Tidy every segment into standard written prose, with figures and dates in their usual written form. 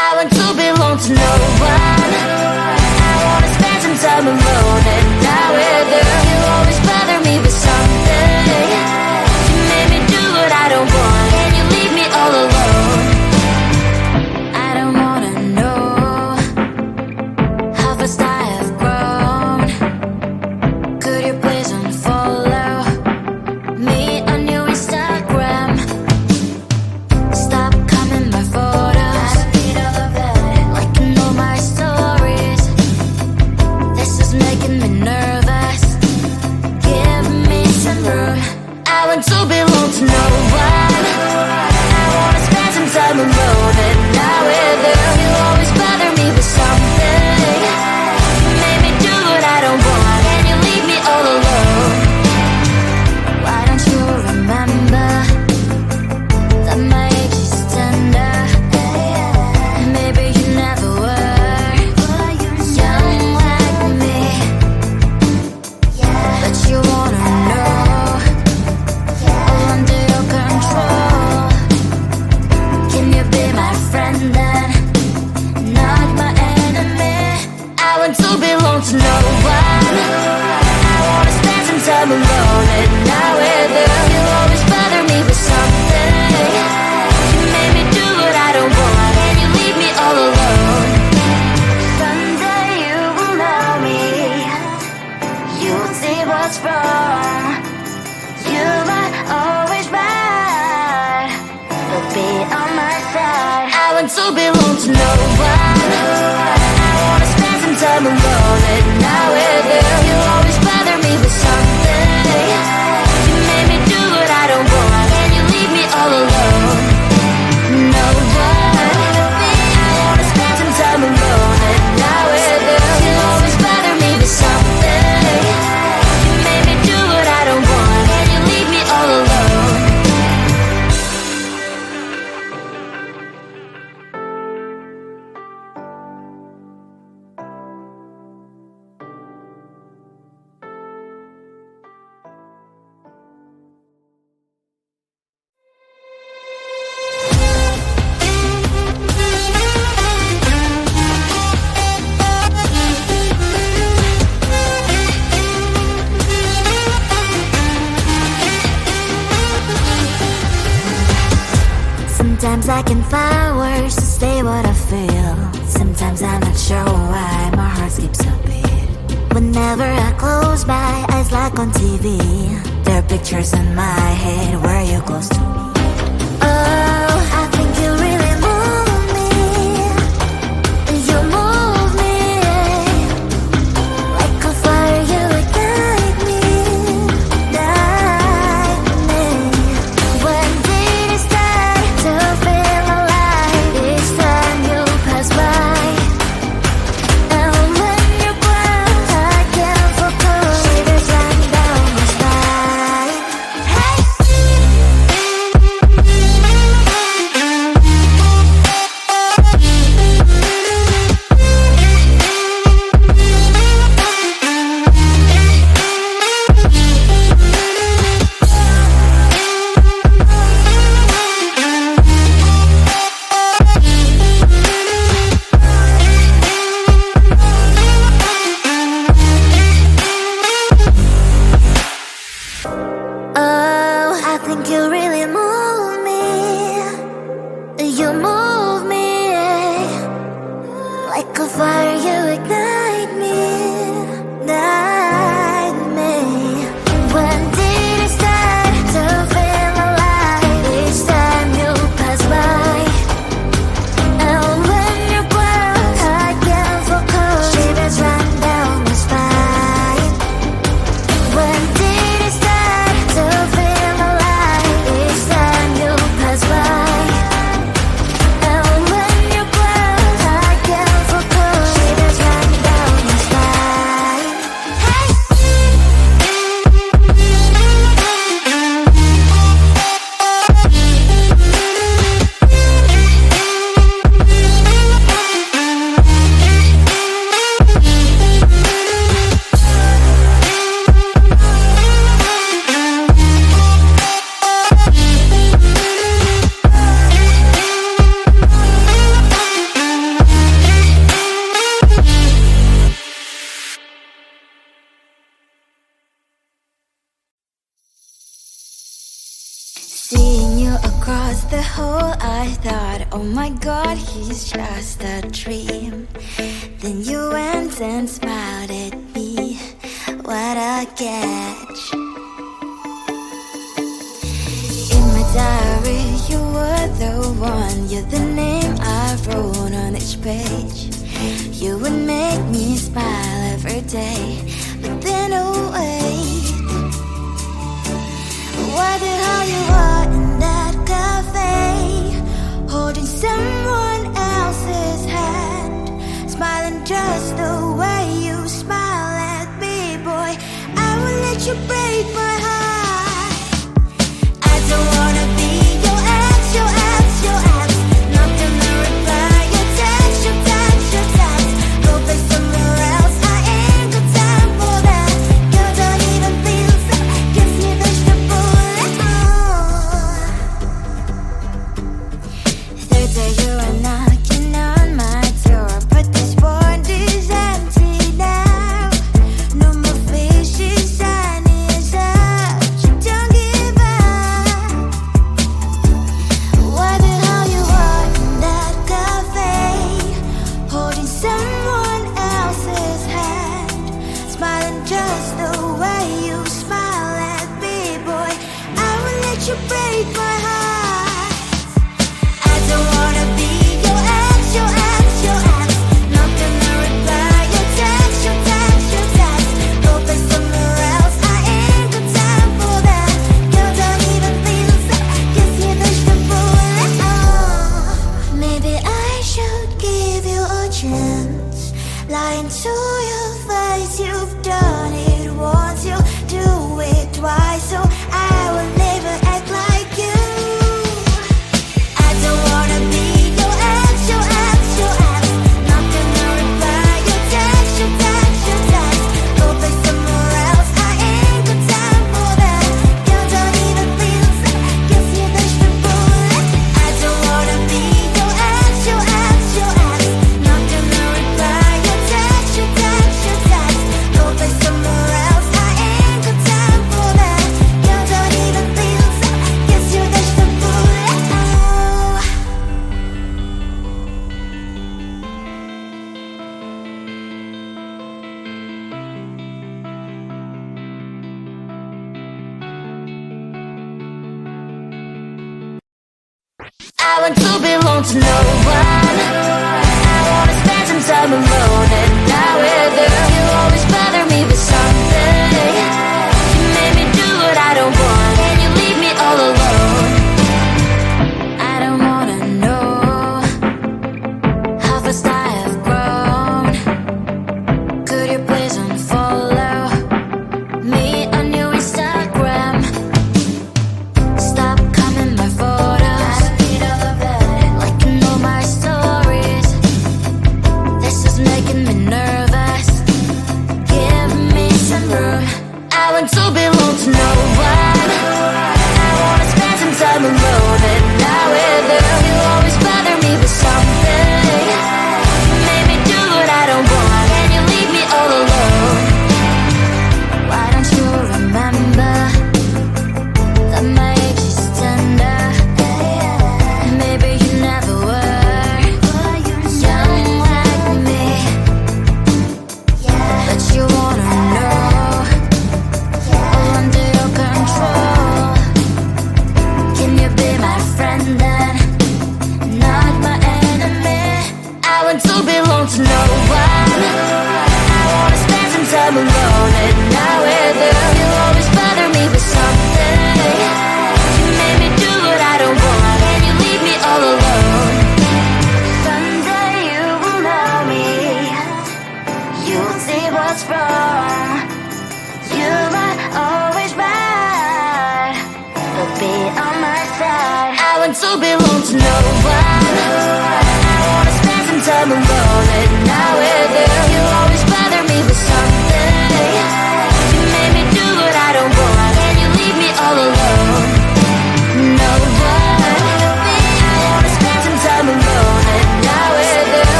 I want to belong to no one. I wanna spend some time alone and not with you. You always bother me with something. You made me do what I don't want, and you leave me all alone. I don't wanna know how fast I have grown. Could you please unfollow me on your Instagram? Stop coming my photos. I need all of that. Liking all my stories. This is making me nervous. Give me some room. I want to belong to no one. I wanna spend some time alone and not with you. You always bother me with something. You made me do what I don't want, and you leave me all alone. Why don't you remember that my age is tender? Maybe you never were young like me, but you wanna know all under your control. Can you be my friend then, not my enemy? I want to belong to no one. I wanna spend some time alone and not with you. You always bother me with something. You made me do what I don't want, and you leave me all alone. Someday you will know me. You'll see what's wrong. You might always right, but be on my side. I want to belong to no one. I wanna spend some time alone and not with you. You always bother me with something. You made me do what I don't want, and you leave me all alone. No one. I wanna spend some time alone and not with you. You always bother me with something. You made me do what I don't want, and you leave me all alone. Sometimes I can find words to say what I feel. Sometimes I'm not sure why my heart skips a beat. Whenever I close my eyes like on TV, there are pictures in my head where you're close to me. Oh, I think you really move me. You move me like a fire, you ignite me, ignite me. When did it start to feel alive? Each time you pass by, and when you glance, I can't focus. Shivers run down my spine. Hey. my God, he's just a dream. Then you went and smiled at me. What a catch. In my diary, you were the one. You're the name I wrote on each page. You would make me smile every day. But then, oh wait, what the hell you are in that cafe, holding someone else's hand, smiling just the way you smile at me, boy. I will let you break my heart. I don't wanna be your ex, your ex, your ex. Not gonna reply your text, your text, your text. Go play somewhere else, I ain't got time for that. Girl, don't even feel so, kiss me vegetable. Third day you are knocking on my door, but this phone is empty now. No more faces, sun is up, you don't give up. What the hell you are in that cafe, holding someone else's hand, smiling just the way you smile at me, boy. I will let you break my heart. I don't wanna be your ex, your ex, your ex. Not gonna reply your text, your text, your text. Go play somewhere else, I ain't got time for that. Girl, don't even feel so, kiss me vegetable. Maybe I should give you a chance. Lying to your face, you've done it once, you do it twice, so I will never act like you. I don't wanna be your ex, your ex, your ex. Not gonna reply your text, your text, your text. Go play somewhere else, I ain't got time for that. Girl, don't even feel so, kiss me vegetable. I don't wanna be your ex, your ex, your ex. Not gonna reply your text, your text, your text. Go play somewhere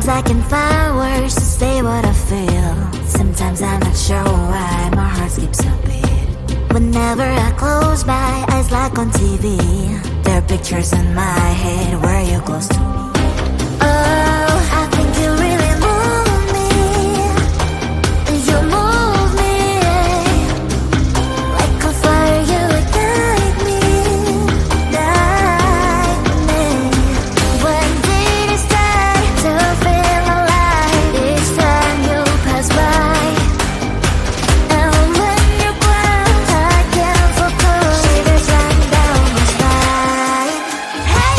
Sometimes I can find words to say what I feel. Sometimes I'm not sure why my heart skips a beat. Whenever I close my eyes like on TV, there are pictures in my head where you're close to me. Oh, I think you really move me. You move me like a fire, you ignite me, ignite me. When did it start to feel alive? Each time you pass by, and when you're gone, I can't focus. Shivers run down my spine. Hey.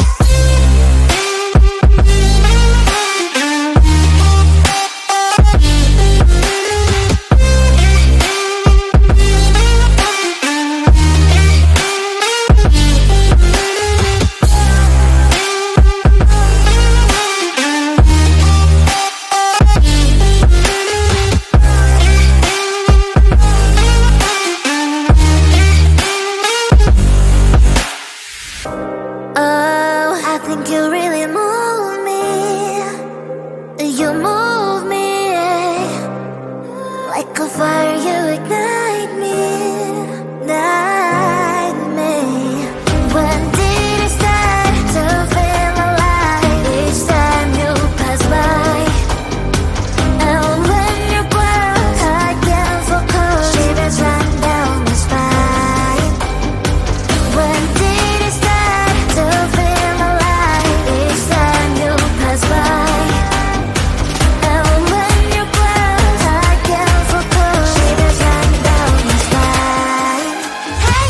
Oh, I think you really move me. You move me like a fire, you ignite me, ignite me. When did it start to feel alive? Each time you pass by, and when you're gone, I can't focus. Shivers run down my spine. When did it start to feel alive? Each time you pass by, and when you're gone, I can't focus. Shivers run down my spine. Hey.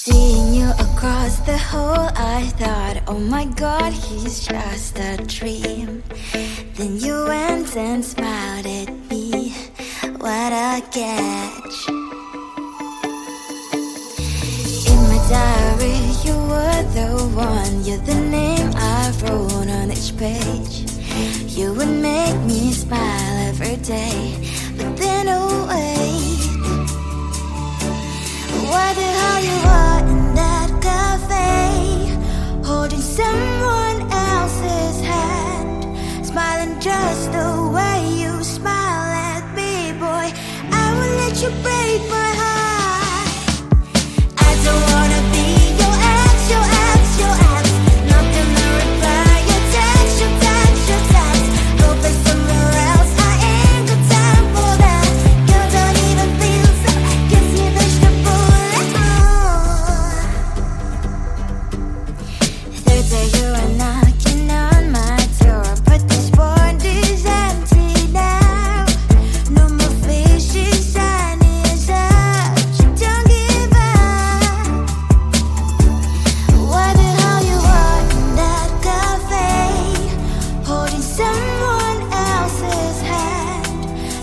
Seeing you across the hall, I thought, oh my god, he's just a dream. Then you went and smiled at me. What a catch. In my diary, you were the one. You're the name I wrote on each page. You would make me smile every day. But then, oh wait, what the hell you are in that cafe, holding someone else's hand, smiling just the way you smile at me, boy. I will let you break my heart. I don't wanna be your ex, your ex, your ex. Not gonna reply your text, your text, your text. Go play somewhere else, I ain't got time for that. You don't even feel so, guess you vegetable. Third day you are knocking on my door, but this board is empty now. No more fishes, sun is up. You don't give up. What the hell you are in that cafe, holding someone else's hand,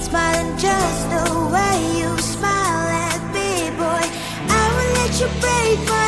smiling just the way you smile at me, boy. I will let you break my